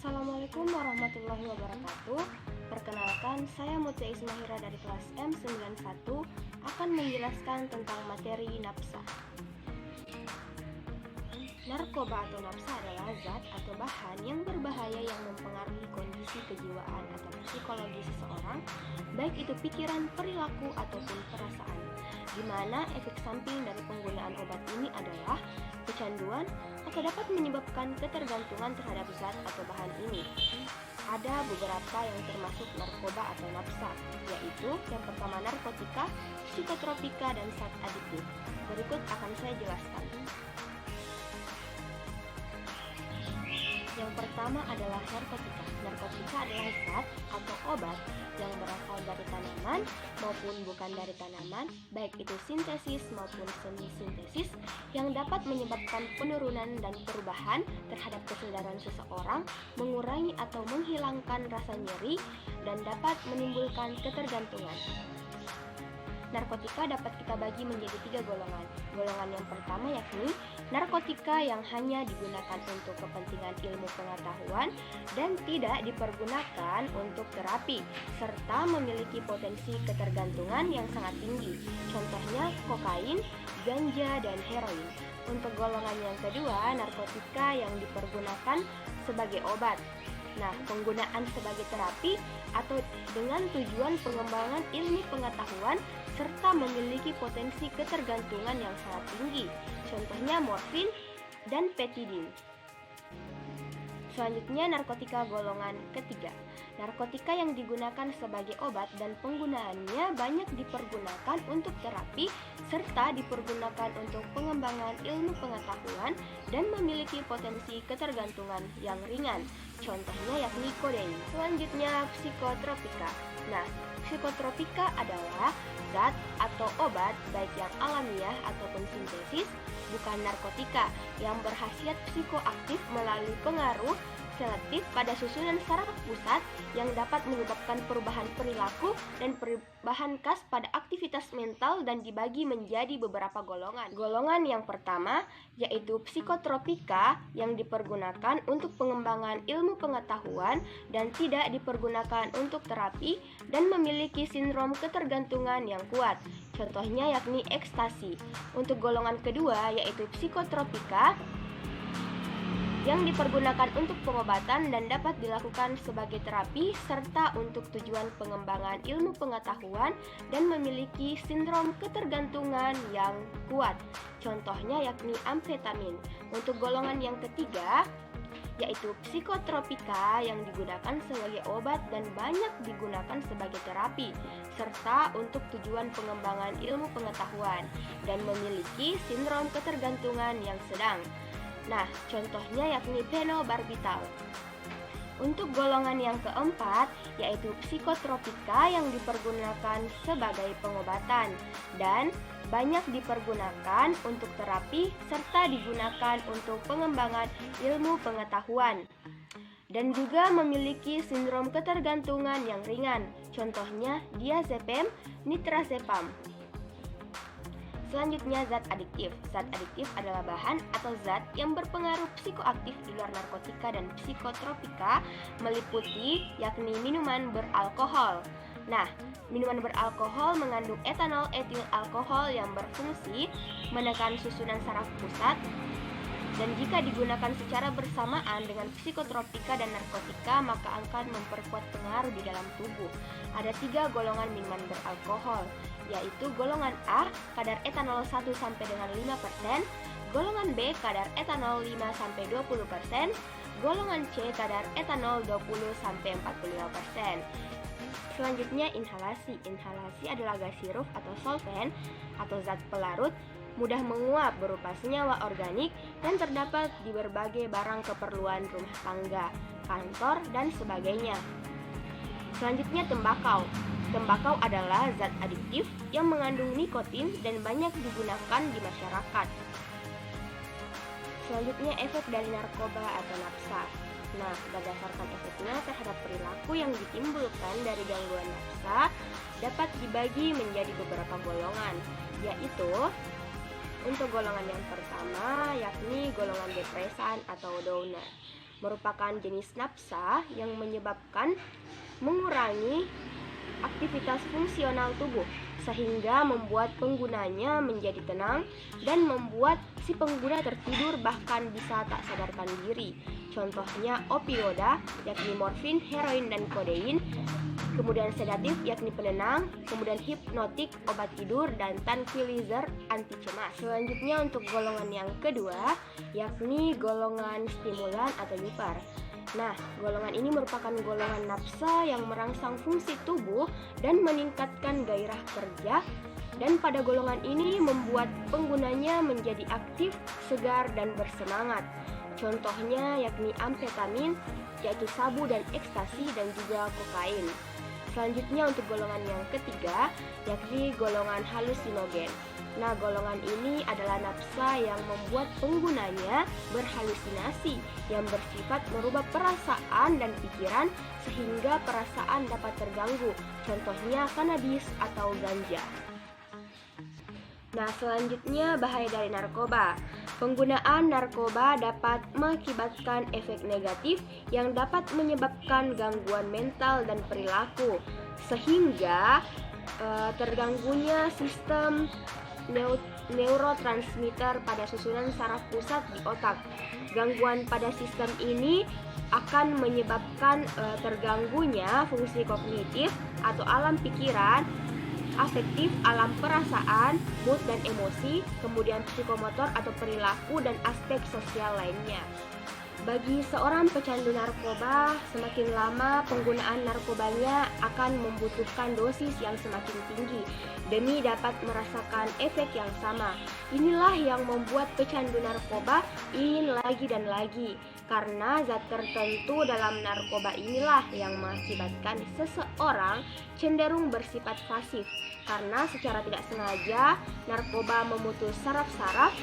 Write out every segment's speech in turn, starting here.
Assalamualaikum warahmatullahi wabarakatuh. Perkenalkan, saya Mutia Ismahira dari kelas M91 akan menjelaskan tentang materi nafsa. Narkoba atau nafsa adalah zat atau bahan yang berbahaya yang mempengaruhi kondisi kejiwaan atau psikologi seseorang, baik itu pikiran, perilaku, ataupun perasaan, di mana efek samping dari penggunaan obat ini adalah kecanduan atau dapat menyebabkan ketergantungan terhadap zat atau bahan ini. Ada beberapa yang termasuk narkoba atau nafsa, yaitu yang pertama narkotika, psikotropika, dan zat adiktif. Berikut akan saya jelaskan. Yang pertama adalah narkotika. Narkotika adalah zat atau obat yang berasal dari tanaman maupun bukan dari tanaman, baik itu sintesis maupun semi sintesis, yang dapat menyebabkan penurunan dan perubahan terhadap kesadaran seseorang, mengurangi atau menghilangkan rasa nyeri, dan dapat menimbulkan ketergantungan. Narkotika dapat kita bagi menjadi 3 golongan. Golongan yang pertama yakni narkotika yang hanya digunakan untuk kepentingan ilmu pengetahuan dan tidak dipergunakan untuk terapi, serta memiliki potensi ketergantungan yang sangat tinggi. Contohnya kokain, ganja, dan heroin. Untuk golongan yang kedua, narkotika yang dipergunakan sebagai obat. Nah, penggunaan sebagai terapi atau dengan tujuan pengembangan ilmu pengetahuan serta memiliki potensi ketergantungan yang sangat tinggi. Contohnya morfin dan petidin. Selanjutnya narkotika golongan ketiga. Narkotika yang digunakan sebagai obat dan penggunaannya banyak dipergunakan untuk terapi serta dipergunakan untuk pengembangan ilmu pengetahuan dan memiliki potensi ketergantungan yang ringan. Contohnya yakni kodein. Selanjutnya psikotropika. Nah, psikotropika adalah zat atau obat baik yang alamiah ataupun sintesis, bukan narkotika, yang berkhasiat psikoaktif melalui pengaruh selektif pada susunan saraf pusat yang dapat menyebabkan perubahan perilaku dan perubahan khas pada aktivitas mental dan dibagi menjadi beberapa golongan. Golongan yang pertama yaitu psikotropika yang dipergunakan untuk pengembangan ilmu pengetahuan dan tidak dipergunakan untuk terapi dan memiliki sindrom ketergantungan yang kuat. Contohnya yakni ekstasi. Untuk golongan kedua yaitu psikotropika yang dipergunakan untuk pengobatan dan dapat dilakukan sebagai terapi serta untuk tujuan pengembangan ilmu pengetahuan dan memiliki sindrom ketergantungan yang kuat. Contohnya yakni amfetamin. Untuk golongan yang ketiga yaitu psikotropika yang digunakan sebagai obat dan banyak digunakan sebagai terapi serta untuk tujuan pengembangan ilmu pengetahuan dan memiliki sindrom ketergantungan yang sedang. Nah, contohnya yakni phenobarbital. Untuk golongan yang keempat, yaitu psikotropika yang dipergunakan sebagai pengobatan dan banyak dipergunakan untuk terapi serta digunakan untuk pengembangan ilmu pengetahuan dan juga memiliki sindrom ketergantungan yang ringan. Contohnya diazepam, nitrazepam. Selanjutnya zat adiktif. Zat adiktif adalah bahan atau zat yang berpengaruh psikoaktif di luar narkotika dan psikotropika, meliputi yakni minuman beralkohol. Nah, minuman beralkohol mengandung etanol etil alkohol yang berfungsi menekan susunan saraf pusat dan jika digunakan secara bersamaan dengan psikotropika dan narkotika maka akan memperkuat pengaruh di dalam tubuh. Ada 3 golongan minuman beralkohol, yaitu golongan A kadar etanol 1 sampai dengan 5%, golongan B kadar etanol 5 sampai 20%, golongan C kadar etanol 20 sampai 45%. Selanjutnya inhalasi. Inhalasi adalah gas sirup atau solvent atau zat pelarut mudah menguap berupa senyawa organik dan terdapat di berbagai barang keperluan rumah tangga, kantor, dan sebagainya. Selanjutnya tembakau. Tembakau adalah zat adiktif yang mengandung nikotin dan banyak digunakan di masyarakat. Selanjutnya efek dari narkoba atau nafsa. Nah, berdasarkan efeknya terhadap perilaku yang ditimbulkan dari gangguan nafsa dapat dibagi menjadi beberapa golongan, yaitu untuk golongan yang pertama yakni golongan depresan atau downer. merupakan jenis nafsa yang menyebabkan mengurangi aktivitas fungsional tubuh sehingga membuat penggunanya menjadi tenang dan membuat si pengguna tertidur bahkan bisa tak sadarkan diri. Contohnya opioida yakni morfin, heroin, dan kodein, kemudian sedatif yakni penenang, kemudian hipnotik obat tidur, dan tranquilizer anti cemas. Selanjutnya untuk golongan yang kedua yakni golongan stimulan atau nyupar. Nah, golongan ini merupakan golongan nafsa yang merangsang fungsi tubuh dan meningkatkan gairah kerja, dan pada golongan ini membuat penggunanya menjadi aktif, segar, dan bersemangat. Contohnya yakni amfetamin, yaitu sabu dan ekstasi, dan juga kokain. Selanjutnya untuk golongan yang ketiga yakni golongan halusinogen. Nah, golongan ini adalah nafsa yang membuat penggunanya berhalusinasi yang bersifat merubah perasaan dan pikiran sehingga perasaan dapat terganggu. Contohnya kanabis atau ganja. Nah, selanjutnya bahaya dari narkoba. Penggunaan narkoba dapat mengakibatkan efek negatif yang dapat menyebabkan gangguan mental dan perilaku, sehingga terganggunya sistem neurotransmitter pada susunan saraf pusat di otak. Gangguan pada sistem ini akan menyebabkan terganggunya fungsi kognitif atau alam pikiran, afektif, alam perasaan, mood dan emosi, kemudian psikomotor atau perilaku, dan aspek sosial lainnya. Bagi seorang pecandu narkoba, semakin lama penggunaan narkobanya akan membutuhkan dosis yang semakin tinggi demi dapat merasakan efek yang sama. Inilah yang membuat pecandu narkoba ingin lagi dan lagi, karena zat tertentu dalam narkoba inilah yang mengakibatkan seseorang cenderung bersifat pasif, karena secara tidak sengaja narkoba memutus saraf-saraf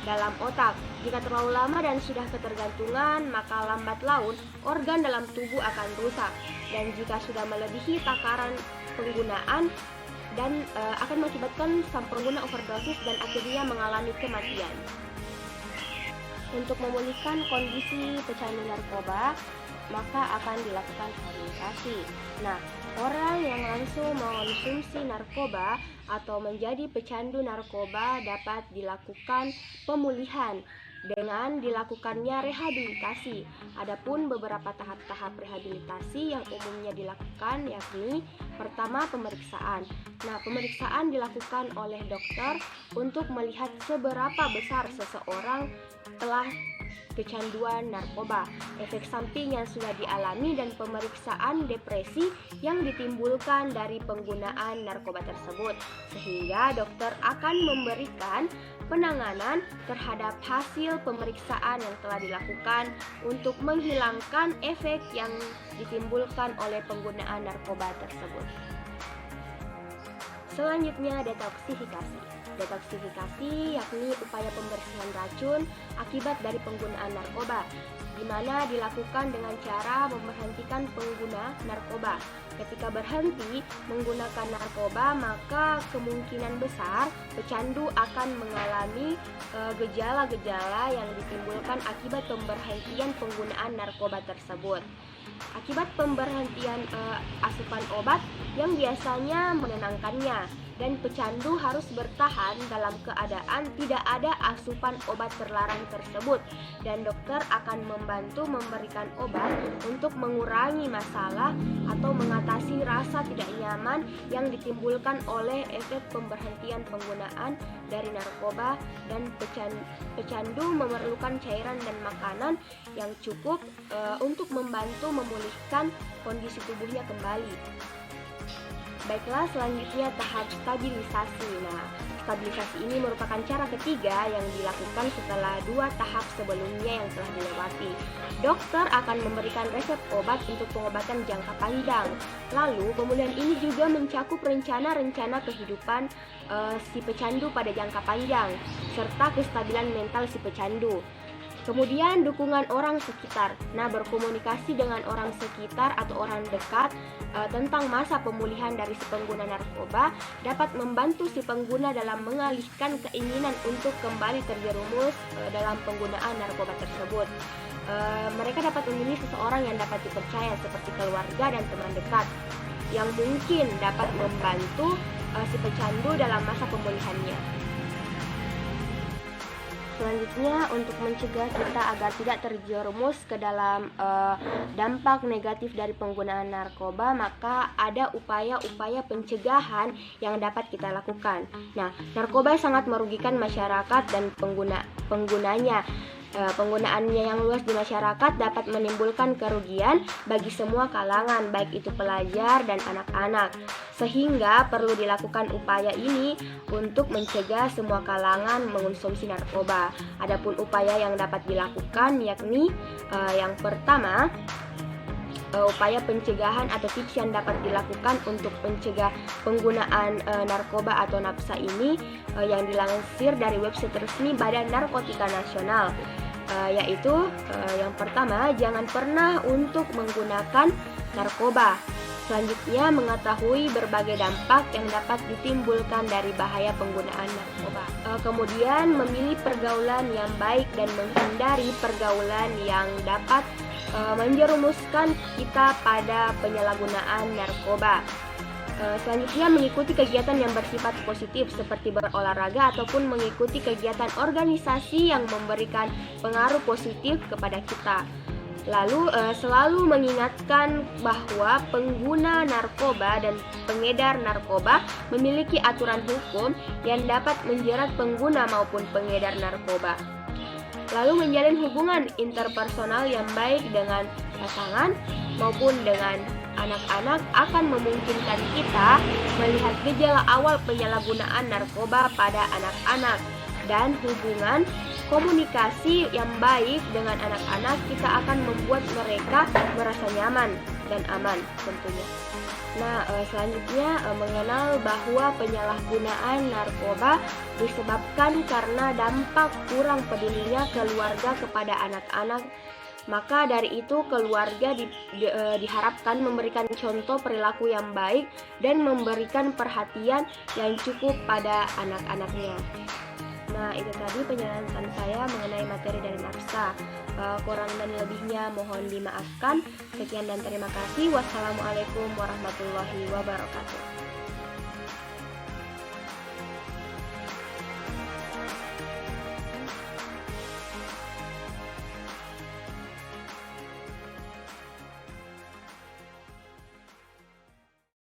dalam otak. Jika terlalu lama dan sudah ketergantungan, maka lambat laun organ dalam tubuh akan rusak, dan jika sudah melebihi takaran penggunaan dan akan mengakibatkan sang pengguna overdosis dan akhirnya mengalami kematian. Untuk memulihkan kondisi pecandu narkoba, maka akan dilakukan rehabilitasi. Nah, orang yang langsung mengonsumsi narkoba atau menjadi pecandu narkoba dapat dilakukan pemulihan dengan dilakukannya rehabilitasi. Adapun beberapa tahap-tahap rehabilitasi yang umumnya dilakukan yakni pertama, pemeriksaan. Nah, pemeriksaan dilakukan oleh dokter untuk melihat seberapa besar seseorang telah kecanduan narkoba, efek samping yang sudah dialami, dan pemeriksaan depresi yang ditimbulkan dari penggunaan narkoba tersebut, sehingga dokter akan memberikan penanganan terhadap hasil pemeriksaan yang telah dilakukan untuk menghilangkan efek yang ditimbulkan oleh penggunaan narkoba tersebut. Selanjutnya, detoksifikasi. Detoksifikasi yakni upaya pembersihan racun akibat dari penggunaan narkoba, di mana dilakukan dengan cara memberhentikan pengguna narkoba. Ketika berhenti menggunakan narkoba, maka kemungkinan besar pecandu akan mengalami gejala-gejala yang ditimbulkan akibat pemberhentian penggunaan narkoba tersebut. Akibat pemberhentian asupan obat yang biasanya menenangkannya, dan pecandu harus bertahan dalam keadaan tidak ada asupan obat terlarang tersebut, dan dokter akan membantu memberikan obat untuk mengurangi masalah atau mengatasi rasa tidak nyaman yang ditimbulkan oleh efek pemberhentian penggunaan dari narkoba, dan pecandu memerlukan cairan dan makanan yang cukup untuk membantu memulihkan kondisi tubuhnya kembali. Baiklah, selanjutnya tahap stabilisasi. Nah, stabilisasi ini merupakan cara ketiga yang dilakukan setelah 2 tahap sebelumnya yang telah dilewati. Dokter akan memberikan resep obat untuk pengobatan jangka panjang. Lalu, pemulihan ini juga mencakup rencana-rencana kehidupan si pecandu pada jangka panjang, serta kestabilan mental si pecandu. Kemudian dukungan orang sekitar. Nah, berkomunikasi dengan orang sekitar atau orang dekat tentang masa pemulihan dari si pengguna narkoba dapat membantu si pengguna dalam mengalihkan keinginan untuk kembali terjerumus dalam penggunaan narkoba tersebut. mereka dapat memilih seseorang yang dapat dipercaya seperti keluarga dan teman dekat yang mungkin dapat membantu si pecandu dalam masa pemulihannya. Selanjutnya, untuk mencegah kita agar tidak terjerumus ke dalam dampak negatif dari penggunaan narkoba, maka ada upaya-upaya pencegahan yang dapat kita lakukan. Nah, narkoba sangat merugikan masyarakat dan penggunanya. Penggunaannya yang luas di masyarakat dapat menimbulkan kerugian bagi semua kalangan, baik itu pelajar dan anak-anak. Sehingga perlu dilakukan upaya ini untuk mencegah semua kalangan mengonsumsi narkoba. Adapun upaya yang dapat dilakukan yakni yang pertama, upaya pencegahan atau tips yang dapat dilakukan untuk mencegah penggunaan narkoba atau nafsa ini yang dilansir dari website resmi Badan Narkotika Nasional, yaitu yang pertama, jangan pernah untuk menggunakan narkoba. Selanjutnya, mengetahui berbagai dampak yang dapat ditimbulkan dari bahaya penggunaan narkoba. Kemudian, memilih pergaulan yang baik dan menghindari pergaulan yang dapat menjerumuskan kita pada penyalahgunaan narkoba. Selanjutnya, mengikuti kegiatan yang bersifat positif seperti berolahraga ataupun mengikuti kegiatan organisasi yang memberikan pengaruh positif kepada kita. Lalu selalu mengingatkan bahwa pengguna narkoba dan pengedar narkoba memiliki aturan hukum yang dapat menjerat pengguna maupun pengedar narkoba. Lalu menjalin hubungan interpersonal yang baik dengan pasangan maupun dengan anak-anak akan memungkinkan kita melihat gejala awal penyalahgunaan narkoba pada anak-anak, dan hubungan komunikasi yang baik dengan anak-anak kita akan membuat mereka merasa nyaman dan aman tentunya. Nah, selanjutnya mengenal bahwa penyalahgunaan narkoba disebabkan karena dampak kurang pedulinya keluarga kepada anak-anak. Maka dari itu keluarga diharapkan memberikan contoh perilaku yang baik dan memberikan perhatian yang cukup pada anak-anaknya. Nah, itu tadi penjelasan saya mengenai materi dari nafsa. Kurang dan lebihnya mohon dimaafkan. Sekian dan terima kasih. Wassalamualaikum warahmatullahi wabarakatuh.